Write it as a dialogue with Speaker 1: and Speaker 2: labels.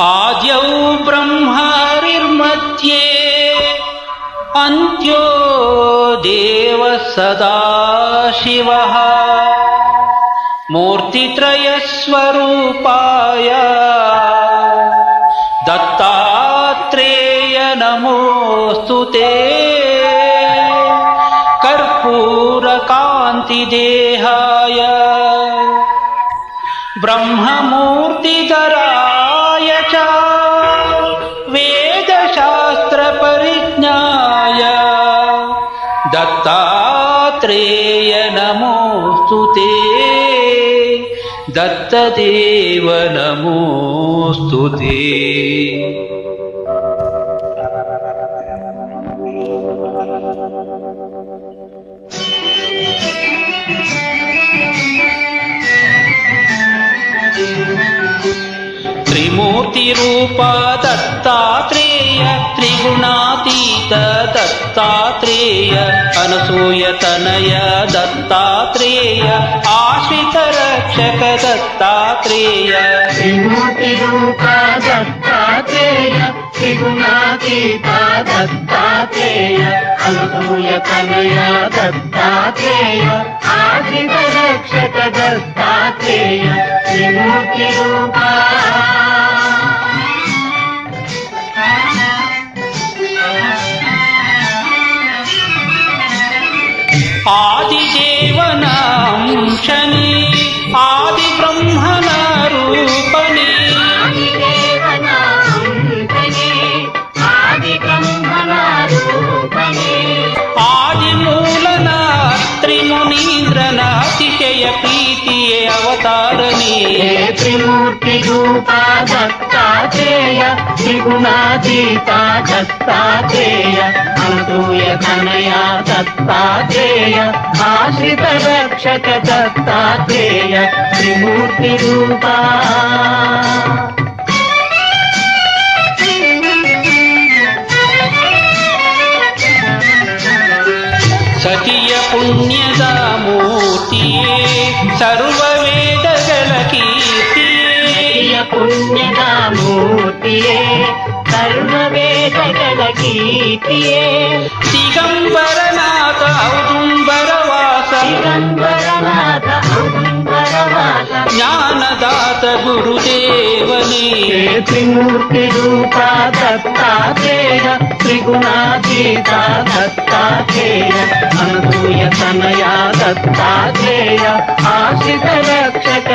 Speaker 1: आद्यौ ब्रह्मरिर्मध्ये अन्त्यो देवः सदाशिवः मूर्तित्रयस्वरूपाय दत्तात्रेय नमोऽस्तु ते कर्पूरकान्तिदेहाय ब्रह्ममूर्तिधराय च वेदशास्त्रपरिज्ञाय दत्तात्रेय नमोऽस्तु ते दत्तदेव नमोऽस्तु ते। त्रिमूर्तिरूप दत्तात्रेय त्रिगुणातीत दत्तात्रेय अनसूयतनय दत्तात्रेय आश्रितरक्षक दत्तात्रेय।
Speaker 2: त्रिमूर्तिरूप दत्तात्रेय त्रिगुणातीत दत्तात्रेय अनसूयतनय दत्तात्रेय आश्रितरक्षक दत्तात्रेय। त्रिमूर्तिरूप
Speaker 1: आदिदेवनांशने आदिब्रह्मण रूपने आदिमूलना त्रिमुनीन्द्रन अतिशय प्रीतिये अवतारणे।
Speaker 2: त्रिमूर्तिरूप दत्तात्रेय त्रिगुणातीत दत्तात्रेय अनसूयतनय दत्तात्रेय आश्रितरक्षक दत्तात्रेय। त्रिमूर्तिरूप
Speaker 1: सतिय पुण्यद मूर्तिये सर्ववेदಗಳ ಕೀರ್ತಿಯೇ
Speaker 2: पुण्यद मूर्तिये सर्ववेदಗಳ ಕೀರ್ತಿಯೇ।
Speaker 1: ದಿಗಂಬರನಾಥ ಔದುಂಬರವಾಸ
Speaker 2: ದಿಗಂಬರನಾಥ ಔದುಂಬರವಾಸ
Speaker 1: ಜ್ಞಾನದಾತ ಗುರುದೇವನೇ।
Speaker 2: त्रिमूर्तिरूप दत्तात्रेय त्रिगुणातीत दत्तात्रेय अनसूयतनय दत्तात्रेय आश्रितरक्षक